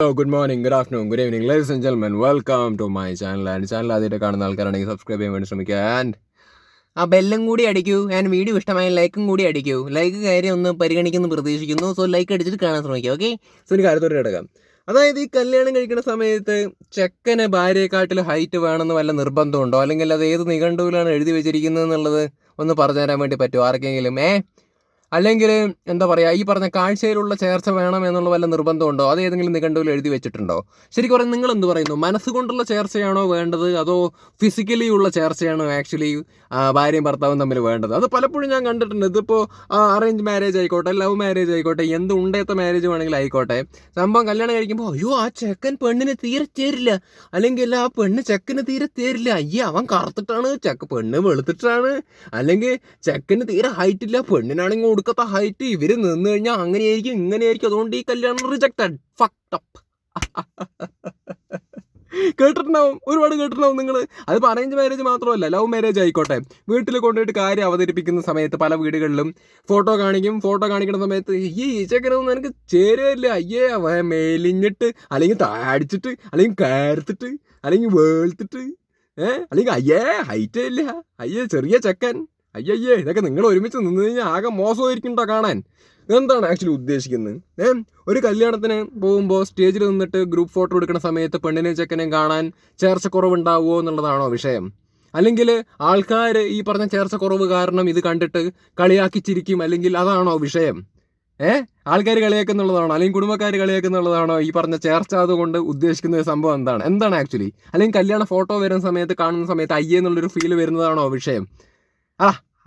Hello, good morning, good afternoon, good evening, ladies and gentlemen. Welcome to my channel. And channel ആദ്യമായിട്ട് കാണുന്ന ആൾക്കാരാണെങ്കിൽ subscribe ചെയ്യാൻ വേണ്ടി ശ്രമിക്കുക. ആൻഡ് ആ ബെല്ലും കൂടി അടിക്കൂ. ആൻഡ് വീഡിയോ ഇഷ്ടമായ ലൈക്കും കൂടി അടിക്കൂ. ലൈക്ക് കാര്യം ഒന്ന് പരിഗണിക്കുന്നു പ്രതീക്ഷിക്കുന്നു. സോ ലൈക്ക് അടിച്ചിട്ട് കാണാൻ ശ്രമിക്കുക. ഓക്കെ, സോ ഒരു കാര്യത്തോടെ കിടക്കാം. അതായത് ഈ കല്യാണം കഴിക്കുന്ന സമയത്ത് ചെക്കന് ഭാര്യയെക്കാട്ടിൽ ഹൈറ്റ് വേണമെന്ന് വല്ല നിർബന്ധമുണ്ടോ, അല്ലെങ്കിൽ അത് ഏത് നിഘണ്ടുവിലാണ് എഴുതി വെച്ചിരിക്കുന്നത് എന്നുള്ളത് ഒന്ന് പറഞ്ഞു തരാൻ വേണ്ടി പറ്റുമോ ആർക്കെങ്കിലും? അല്ലെങ്കിൽ എന്താ പറയുക, ഈ പറഞ്ഞ കാഴ്ചയിലുള്ള ചേർച്ച വേണം എന്നുള്ള വല്ല നിർബന്ധമുണ്ടോ? അത് ഏതെങ്കിലും നിഘണ്ടുവിൽ എഴുതി വെച്ചിട്ടുണ്ടോ? ശരിക്കും പറഞ്ഞാൽ നിങ്ങൾ എന്ത് പറയുന്നു? മനസ്സുകൊണ്ടുള്ള ചേർച്ചയാണോ വേണ്ടത്, അതോ ഫിസിക്കലി ഉള്ള ചേർച്ചയാണോ ആക്ച്വലി ഭാര്യയും ഭർത്താവും തമ്മിൽ വേണ്ടത്? അത് പലപ്പോഴും ഞാൻ കണ്ടിട്ടുണ്ട്. ഇതിപ്പോൾ അറേഞ്ച് മാരേജ് ആയിക്കോട്ടെ, ലവ് മാരേജ് ആയിക്കോട്ടെ, എന്ത് ഉണ്ടേത്ത മാരേജ് വേണമെങ്കിലും ആയിക്കോട്ടെ, സംഭവം കല്യാണം കഴിക്കുമ്പോൾ അയ്യോ ആ ചെക്കൻ പെണ്ണിന് തീരെ ചേരില്ല, അല്ലെങ്കിൽ ആ പെണ്ണ് ചെക്കന് തീരെ ചേരില്ല, അയ്യേ അവൻ കറുത്തിട്ടാണ്, പെണ്ണ് വെളുത്തിട്ടാണ്, അല്ലെങ്കിൽ ചെക്കന് തീരെ ഹൈറ്റ് ഇല്ല, പെണ്ണിനാണെങ്കിൽ കൊടുക്കത്ത ഹൈറ്റ്, ഇവര് നിന്ന് കഴിഞ്ഞാൽ അങ്ങനെയായിരിക്കും ഇങ്ങനെയായിരിക്കും, അതുകൊണ്ട് ഈ കല്യാണം റിജക്റ്റഡ്, ഫക്ട് അപ്പ്. കേട്ടിട്ടുണ്ടാവും, ഒരുപാട് കേട്ടിട്ടുണ്ടാവും നിങ്ങൾ. അതിപ്പോൾ അറേഞ്ച് മാരേജ് മാത്രമല്ല, ലവ് മാരേജ് ആയിക്കോട്ടെ, വീട്ടിൽ കൊണ്ടുപോയിട്ട് കാര്യം അവതരിപ്പിക്കുന്ന സമയത്ത് പല വീടുകളിലും ഫോട്ടോ കാണിക്കുന്ന സമയത്ത് ഈ ചെക്കനൊന്നും എനിക്ക് ചേരുകയില്ല, അയ്യേ മേലിഞ്ഞിട്ട്, അല്ലെങ്കിൽ താടിച്ചിട്ട്, അല്ലെങ്കിൽ കയർത്തിട്ട്, അല്ലെങ്കിൽ വേൾത്തിട്ട്, അല്ലെങ്കിൽ അയ്യേ ഹൈറ്റേ ഇല്ല, അയ്യേ ചെറിയ ചെക്കൻ, അയ്യയ്യേ, ഇതൊക്കെ നിങ്ങൾ ഒരുമിച്ച് നിന്ന് കഴിഞ്ഞാൽ ആകെ മോശമായിരിക്കും കാണാൻ. എന്താണ് ആക്ച്വലി ഉദ്ദേശിക്കുന്നത്? ഒരു കല്യാണത്തിന് പോകുമ്പോൾ സ്റ്റേജിൽ നിന്നിട്ട് ഗ്രൂപ്പ് ഫോട്ടോ എടുക്കുന്ന സമയത്ത് പെണ്ണിനെയും ചെക്കനെയും കാണാൻ ചേർച്ചക്കുറവുണ്ടാവുമോ എന്നുള്ളതാണോ വിഷയം? അല്ലെങ്കിൽ ആൾക്കാർ ഈ പറഞ്ഞ ചേർച്ചക്കുറവ് കാരണം ഇത് കണ്ടിട്ട് കളിയാക്കിച്ചിരിക്കും, അല്ലെങ്കിൽ അതാണോ വിഷയം? ആൾക്കാർ കളിയാക്കുന്നുള്ളതാണോ, അല്ലെങ്കിൽ കുടുംബക്കാർ കളിയാക്കുന്നുള്ളതാണോ ഈ പറഞ്ഞ ചേർച്ച അതുകൊണ്ട് ഉദ്ദേശിക്കുന്ന സംഭവം എന്താണ് ആക്ച്വലി? അല്ലെങ്കിൽ കല്യാണ ഫോട്ടോ വരുന്ന സമയത്ത് കാണുന്ന സമയത്ത് അയ്യേ എന്നുള്ളൊരു ഫീൽ വരുന്നതാണോ വിഷയം?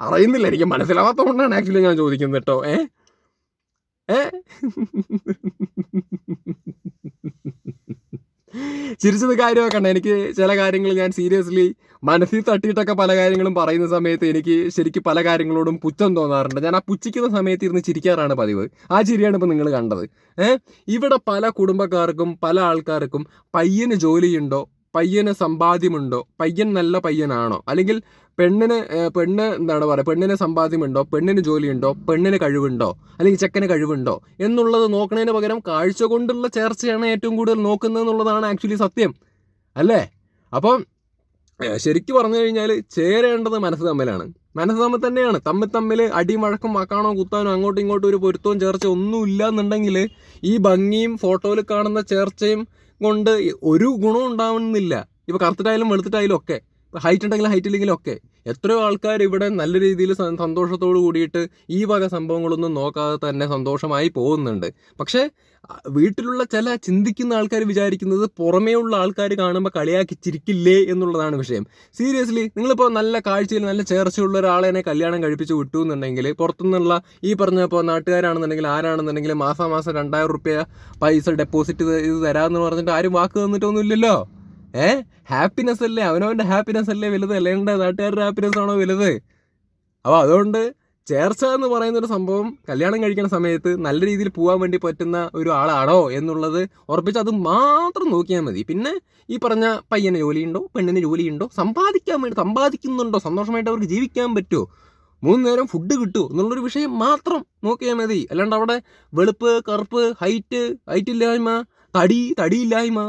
അറിയുന്നില്ല, എനിക്ക് മനസ്സിലാവാത്തതുകൊണ്ടാണ് ആക്ച്വലി ഞാൻ ചോദിക്കുന്നത് കേട്ടോ. ചിരിച്ചത് കാര്യമാക്കണ്ട. എനിക്ക് ചില കാര്യങ്ങൾ ഞാൻ സീരിയസ്ലി മനസ്സിൽ തട്ടിയിട്ടൊക്കെ പല കാര്യങ്ങളും പറയുന്ന സമയത്ത് എനിക്ക് ശരിക്കും പല കാര്യങ്ങളോടും പുച്ഛം തോന്നാറുണ്ട്. ഞാൻ ആ പുച്ഛിക്കുന്ന സമയത്ത് ഇരുന്ന് ചിരിക്കാറാണ് പതിവ്. ആ ചിരിയാണ് ഇപ്പം നിങ്ങൾ കണ്ടത്. ഇവിടെ പല കുടുംബക്കാർക്കും പല ആൾക്കാർക്കും പയ്യന് ജോലിയുണ്ടോ, പയ്യന് സമ്പാദ്യമുണ്ടോ, പയ്യൻ നല്ല പയ്യനാണോ, അല്ലെങ്കിൽ പെണ്ണിന് എന്താണ് പറയുക, പെണ്ണിന് സമ്പാദ്യമുണ്ടോ, പെണ്ണിന് ജോലിയുണ്ടോ, പെണ്ണിന് കഴിവുണ്ടോ, അല്ലെങ്കിൽ ചെക്കന് കഴിവുണ്ടോ എന്നുള്ളത് നോക്കണതിന് പകരം കാഴ്ച കൊണ്ടുള്ള ചേർച്ചയാണ് ഏറ്റവും കൂടുതൽ നോക്കുന്നത് എന്നുള്ളതാണ് ആക്ച്വലി സത്യം അല്ലേ? അപ്പം ശരിക്കും പറഞ്ഞു കഴിഞ്ഞാൽ ചേരേണ്ടത് മനസ്സ് തമ്മിലാണ്. മനസ്സ് തമ്മിൽ തന്നെയാണ്. തമ്മിൽ അടിയും വഴക്കും വക്കാണോ കുത്താനോ അങ്ങോട്ടും ഇങ്ങോട്ടും ഒരു പൊരുത്തവും ചേർച്ച ഒന്നും ഇല്ല എന്നുണ്ടെങ്കിൽ ഈ ഭംഗിയും ഫോട്ടോയിൽ കാണുന്ന ചേർച്ചയും കൊണ്ട് ഒരു ഗുണവും ഉണ്ടാവുന്നില്ല. ഇപ്പോൾ കറുത്തിട്ടായാലും വെളുത്തിട്ടായാലും ഒക്കെ, ഹൈറ്റ് ഉണ്ടെങ്കിലും ഹൈറ്റ് ഇല്ലെങ്കിലും ഒക്കെ, എത്രയോ ആൾക്കാർ ഇവിടെ നല്ല രീതിയിൽ സന്തോഷത്തോട് കൂടിയിട്ട് ഈ വക സംഭവങ്ങളൊന്നും നോക്കാതെ തന്നെ സന്തോഷമായി പോകുന്നുണ്ട്. പക്ഷേ വീട്ടിലുള്ള ചില ചിന്തിക്കുന്ന ആൾക്കാർ വിചാരിക്കുന്നത് പുറമേ ഉള്ള ആൾക്കാർ കാണുമ്പോൾ കളിയാക്കി ചിരിക്കില്ലേ എന്നുള്ളതാണ് വിഷയം. സീരിയസ്ലി നിങ്ങളിപ്പോൾ നല്ല കാഴ്ചയിൽ നല്ല ചേർച്ചയുള്ള ഒരാളെ കല്യാണം കഴിപ്പിച്ച് വിട്ടു എന്നുണ്ടെങ്കിൽ, പുറത്തുനിന്നുള്ള ഈ പറഞ്ഞപ്പോൾ നാട്ടുകാരാണെന്നുണ്ടെങ്കിൽ ആരാണെന്നുണ്ടെങ്കിൽ മാസം 2000 രൂപ പൈസ ഡെപ്പോസിറ്റ് ഇത് തരാമെന്ന് പറഞ്ഞിട്ട് ആരും വാക്ക് തന്നിട്ടൊന്നുമില്ലല്ലോ. ഹാപ്പിനെസ് അല്ലേ, അവനവൻ്റെ ഹാപ്പിനെസ് അല്ലേ വലുത്, അല്ലെങ്കിൽ നാട്ടുകാരുടെ ഹാപ്പിനെസ് ആണോ വലുത്? അപ്പോൾ അതുകൊണ്ട് ചേർച്ച എന്ന് പറയുന്നൊരു സംഭവം കല്യാണം കഴിക്കുന്ന സമയത്ത് നല്ല രീതിയിൽ പോകാൻ വേണ്ടി പറ്റുന്ന ഒരു ആളാണോ എന്നുള്ളത് ഉറപ്പിച്ച് അത് മാത്രം നോക്കിയാൽ മതി. പിന്നെ ഈ പറഞ്ഞ പയ്യന് ജോലിയുണ്ടോ, പെണ്ണിന് ജോലിയുണ്ടോ, സമ്പാദിക്കുന്നുണ്ടോ, സന്തോഷമായിട്ട് അവർക്ക് ജീവിക്കാൻ പറ്റുമോ, 3 നേരം ഫുഡ് കിട്ടുമോ എന്നുള്ളൊരു വിഷയം മാത്രം നോക്കിയാൽ മതി. അല്ലാണ്ട് അവിടെ വെളുപ്പ് കറുപ്പ് ഹൈറ്റ് ഇല്ലായ്മ തടിയില്ലായ്മ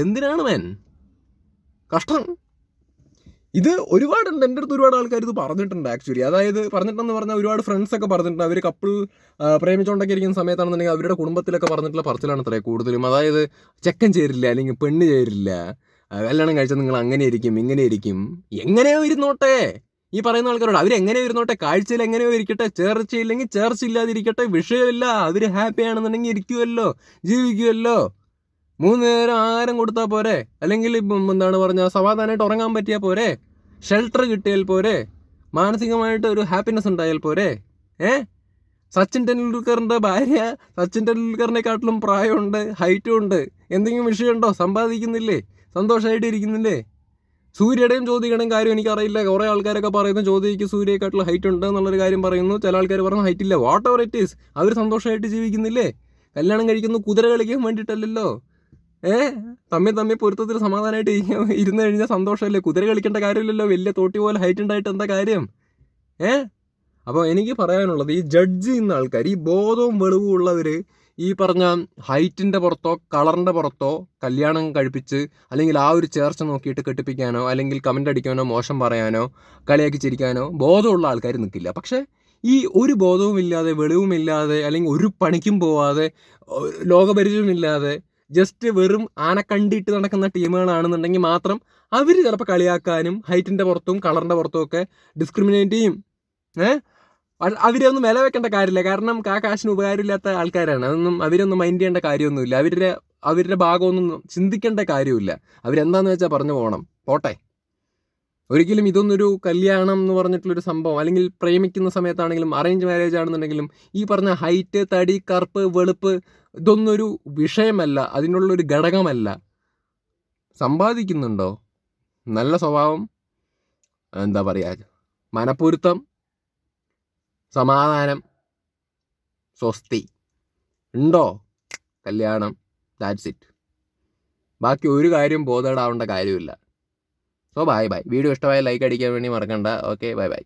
എന്തിനാണ് മാൻ? കഷ്ടം. ഇത് ഒരുപാടുണ്ട്, എൻ്റെ അടുത്ത് ഒരുപാട് ആൾക്കാർ ഇത് പറഞ്ഞിട്ടുണ്ട് ആക്ച്വലി. അതായത് പറഞ്ഞിട്ടെന്ന് പറഞ്ഞാൽ ഒരുപാട് ഫ്രണ്ട്സൊക്കെ പറഞ്ഞിട്ടുണ്ട്. അവർ കപ്പിൾ പ്രേമിച്ചുകൊണ്ടൊക്കെ ഇരിക്കുന്ന സമയത്താണെന്നുണ്ടെങ്കിൽ അവരുടെ കുടുംബത്തിലൊക്കെ പറഞ്ഞിട്ടുള്ള പറച്ചിലാണ് അത്രേ കൂടുതലും. അതായത് ചെക്കൻ ചേരില്ല, അല്ലെങ്കിൽ പെണ്ണ് ചേരില്ല, കല്യാണം കഴിച്ചാൽ നിങ്ങൾ അങ്ങനെ ഇരിക്കും. എങ്ങനെയോ ഇരുന്നോട്ടെ, ഈ പറയുന്ന ആൾക്കാരോട് അവരെങ്ങനെയോ ഇരുന്നോട്ടെ, കാഴ്ചയിൽ എങ്ങനെയോ ഇരിക്കട്ടെ, ചേർച്ചയില്ലെങ്കിൽ ചേർച്ചയില്ലാതിരിക്കട്ടെ, വിഷയമില്ല. അവർ ഹാപ്പി ആണെന്നുണ്ടെങ്കിൽ ഇരിക്കുമല്ലോ, ജീവിക്കുമല്ലോ. 3 നേരം ആഹാരം കൊടുത്താൽ പോരെ, അല്ലെങ്കിൽ എന്താണ് പറഞ്ഞാൽ സമാധാനമായിട്ട് ഉറങ്ങാൻ പറ്റിയാൽ പോരെ, ഷെൽട്ടർ കിട്ടിയാൽ പോരെ, മാനസികമായിട്ട് ഒരു ഹാപ്പിനെസ് ഉണ്ടായാൽ പോരെ. സച്ചിൻ ടെണ്ടുൽക്കറിൻ്റെ ഭാര്യ സച്ചിൻ ടെണ്ടുൽക്കറിനെക്കാട്ടിലും പ്രായമുണ്ട്, ഹൈറ്റും ഉണ്ട്, എന്തെങ്കിലും വിഷയമുണ്ടോ? സമ്പാദിക്കുന്നില്ലേ, സന്തോഷമായിട്ട് ഇരിക്കുന്നില്ലേ? സൂര്യയുടെയും ജ്യോതിയുടെയും കാര്യം എനിക്കറിയില്ല. കുറേ ആൾക്കാരൊക്കെ പറയുന്നു ജ്യോതിക്ക് സൂര്യയെക്കാട്ടിലും ഹൈറ്റ് ഉണ്ട് എന്നുള്ളൊരു കാര്യം പറയുന്നു. ചില ആൾക്കാർ പറഞ്ഞു ഹൈറ്റ് ഇല്ല. വാട്ട് എവർ ഇറ്റ് ഈസ്, അവർ സന്തോഷമായിട്ട് ജീവിക്കുന്നില്ലേ? കല്യാണം കഴിക്കുന്നു കുതിര കളിക്കാൻ വേണ്ടിയിട്ടല്ലല്ലോ. തമ്മിൽ പൊരുത്തത്തിൽ സമാധാനമായിട്ട് ഇരുന്ന് കഴിഞ്ഞാൽ സന്തോഷമല്ലേ? കുതിര കളിക്കേണ്ട കാര്യമില്ലല്ലോ, വലിയ തോട്ടി പോലെ ഹൈറ്റ് ഉണ്ടായിട്ട് എന്താ കാര്യം? അപ്പോൾ എനിക്ക് പറയാനുള്ളത്, ഈ ജഡ്ജ് ചെയ്യുന്ന ആൾക്കാർ, ഈ ബോധവും വെളിവും ഉള്ളവർ ഈ പറഞ്ഞ ഹൈറ്റിൻ്റെ പുറത്തോ കളറിൻ്റെ പുറത്തോ കല്യാണം കഴിപ്പിച്ച് അല്ലെങ്കിൽ ആ ഒരു ചേർച്ച നോക്കിയിട്ട് കെട്ടിപ്പിക്കാനോ അല്ലെങ്കിൽ കമൻ്റ് അടിക്കാനോ മോശം പറയാനോ കളിയാക്കി ചിരിക്കാനോ ബോധമുള്ള ആൾക്കാർ നിൽക്കില്ല. പക്ഷേ ഈ ഒരു ബോധവുമില്ലാതെ വെളിവുമില്ലാതെ അല്ലെങ്കിൽ ഒരു പണിക്കും പോവാതെ ലോകപരിചയമില്ലാതെ ജസ്റ്റ് വെറും ആന കണ്ടിട്ട് നടക്കുന്ന ടീമുകളാണെന്നുണ്ടെങ്കിൽ മാത്രം അവർ ചിലപ്പോൾ കളിയാക്കാനും ഹൈറ്റിൻ്റെ പുറത്തും കളറിൻ്റെ പുറത്തും ഒക്കെ ഡിസ്ക്രിമിനേറ്റ് ചെയ്യും. അവരെ ഒന്നും വില വെക്കേണ്ട കാര്യമില്ല. കാരണം കാശിന് ഉപകാരമില്ലാത്ത ആൾക്കാരാണ്. അവരൊന്നും മൈൻഡ് ചെയ്യേണ്ട കാര്യമൊന്നുമില്ല. അവരുടെ ഭാഗമൊന്നും ചിന്തിക്കേണ്ട കാര്യമില്ല. അവരെന്താണെന്ന് വെച്ചാൽ പറഞ്ഞു പോട്ടെ. ഒരിക്കലും ഇതൊന്നൊരു കല്യാണം എന്ന് പറഞ്ഞിട്ടുള്ളൊരു സംഭവം, അല്ലെങ്കിൽ പ്രേമിക്കുന്ന സമയത്താണെങ്കിലും അറേഞ്ച് മാരേജ് ആണെന്നുണ്ടെങ്കിലും ഈ പറഞ്ഞ ഹൈറ്റ്, തടി, കറുപ്പ്, വെളുപ്പ് ഇതൊന്നൊരു വിഷയമല്ല, അതിനുള്ളൊരു ഘടകമല്ല. സമ്പാദിക്കുന്നുണ്ടോ, നല്ല സ്വഭാവം, എന്താ പറയുക, മനപ്പൊരുത്തം, സമാധാനം, സ്വസ്തി ഉണ്ടോ, കല്യാണം, ദാറ്റ്സ് ഇറ്റ്. ബാക്കി ഒരു കാര്യം ബോധേഡാവേണ്ട കാര്യമില്ല. So bye. വീഡിയോ ഇഷ്ടമായ ലൈക്ക് അടിക്കാൻ വേണ്ടി മറക്കണ്ട. Okay, by.